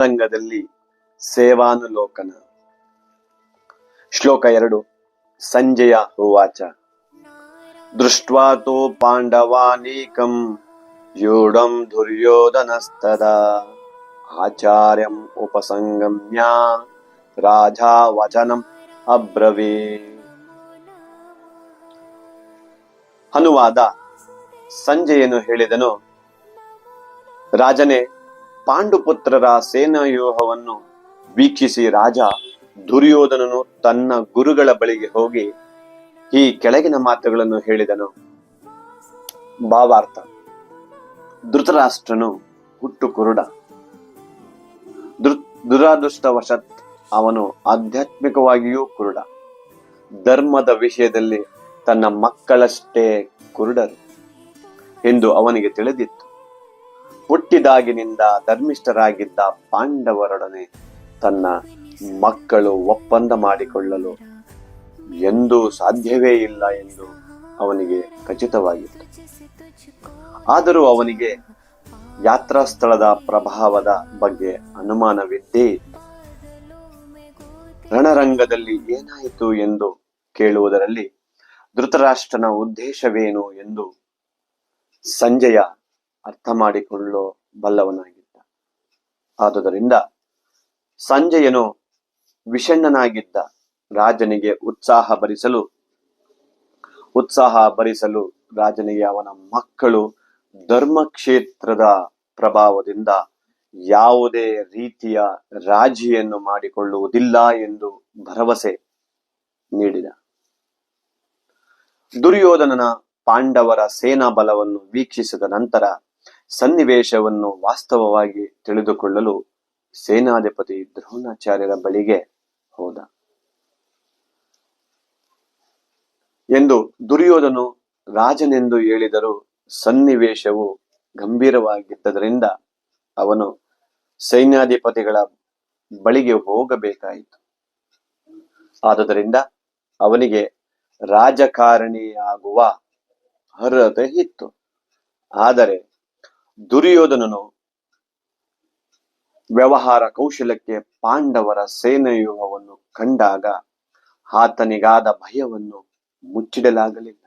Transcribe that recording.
ರಂಗದಲ್ಲಿ ಸೇವಾನುಲೋಕನ. ಶ್ಲೋಕ 2. ಸಂಜಯ ಉವಾಚ ದೃಷ್ಟ್ವಾ ತೋ ಪಾಂಡವಾನೀಕಂ ಯೂಢಂ ದುರ್ಯೋಧನಸ್ತದಾ ಆಚಾರ್ಯಂ ಉಪಸಂಗಮ್ಯ ರಾಜಾ ವಚನಂ ಅಬ್ರವೀತ್. ಅನುವಾದ. ಸಂಜಯನು ಹೇಳಿದನು, ರಾಜನೇ, ಪಾಂಡುಪುತ್ರರ ಸೇನಾವ್ಯೂಹವನ್ನು ವೀಕ್ಷಿಸಿ ರಾಜ ದುರ್ಯೋಧನನು ತನ್ನ ಗುರುಗಳ ಬಳಿಗೆ ಹೋಗಿ ಈ ಕೆಳಗಿನ ಮಾತುಗಳನ್ನು ಹೇಳಿದನು. ಭಾವಾರ್ಥ. ಧೃತರಾಷ್ಟ್ರನು ಹುಟ್ಟು ಕುರುಡ. ದುರಾದೃಷ್ಟವಶತ್ ಅವನು ಆಧ್ಯಾತ್ಮಿಕವಾಗಿಯೂ ಕುರುಡ. ಧರ್ಮದ ವಿಷಯದಲ್ಲಿ ತನ್ನ ಮಕ್ಕಳಷ್ಟೇ ಕುರುಡರು ಎಂದು ಅವನಿಗೆ ತಿಳಿದಿತ್ತು. ಹುಟ್ಟಿದಾಗಿನಿಂದ ಧರ್ಮಿಷ್ಠರಾಗಿದ್ದ ಪಾಂಡವರೊಡನೆ ತನ್ನ ಮಕ್ಕಳು ಒಪ್ಪಂದ ಮಾಡಿಕೊಳ್ಳಲು ಎಂದೂ ಸಾಧ್ಯವೇ ಇಲ್ಲ ಎಂದು ಅವನಿಗೆ ಖಚಿತವಾಗಿತ್ತು. ಆದರೂ ಅವನಿಗೆ ಯಾತ್ರಾ ಸ್ಥಳದ ಪ್ರಭಾವದ ಬಗ್ಗೆ ಅನುಮಾನವಿದ್ದೇ ಇತ್ತು. ರಣರಂಗದಲ್ಲಿ ಏನಾಯಿತು ಎಂದು ಕೇಳುವುದರಲ್ಲಿ ಧೃತರಾಷ್ಟ್ರನ ಉದ್ದೇಶವೇನು ಎಂದು ಸಂಜಯ ಅರ್ಥ ಮಾಡಿಕೊಳ್ಳೋ ಬಲ್ಲವನಾಗಿದ್ದ. ಆದುದರಿಂದ ಸಂಜಯನು ವಿಷಣ್ಣನಾಗಿದ್ದ ರಾಜನಿಗೆ ಉತ್ಸಾಹ ಭರಿಸಲು ರಾಜನಿಗೆ ಅವನ ಮಕ್ಕಳು ಧರ್ಮಕ್ಷೇತ್ರದ ಪ್ರಭಾವದಿಂದ ಯಾವುದೇ ರೀತಿಯ ರಾಜಿಯನ್ನು ಮಾಡಿಕೊಳ್ಳುವುದಿಲ್ಲ ಎಂದು ಭರವಸೆ ನೀಡಿದ. ದುರ್ಯೋಧನನ ಪಾಂಡವರ ಸೇನಾ ಬಲವನ್ನು ವೀಕ್ಷಿಸಿದ ನಂತರ ಸನ್ನಿವೇಶವನ್ನು ವಾಸ್ತವವಾಗಿ ತಿಳಿದುಕೊಳ್ಳಲು ಸೇನಾಧಿಪತಿ ದ್ರೋಣಾಚಾರ್ಯರ ಬಳಿಗೆ ಹೋದ. ಎಂದು ದುರ್ಯೋಧನು ರಾಜನೆಂದು ಹೇಳಿದರೂ ಸನ್ನಿವೇಶವು ಗಂಭೀರವಾಗಿದ್ದರಿಂದ ಅವನು ಸೈನ್ಯಾಧಿಪತಿಗಳ ಬಳಿಗೆ ಹೋಗಬೇಕಾಯಿತು. ಆದುದರಿಂದ ಅವನಿಗೆ ರಾಜಕಾರಣಿಯಾಗುವ ಅರ್ಹತೆ ಇತ್ತು. ಆದರೆ ದುರ್ಯೋಧನನು ವ್ಯವಹಾರ ಕೌಶಲಕ್ಕೆ ಪಾಂಡವರ ಸೇನಾವ್ಯೂಹವನ್ನು ಕಂಡಾಗ ಆತನಿಗಾದ ಭಯವನ್ನು ಮುಚ್ಚಿಡಲಾಗಲಿಲ್ಲ.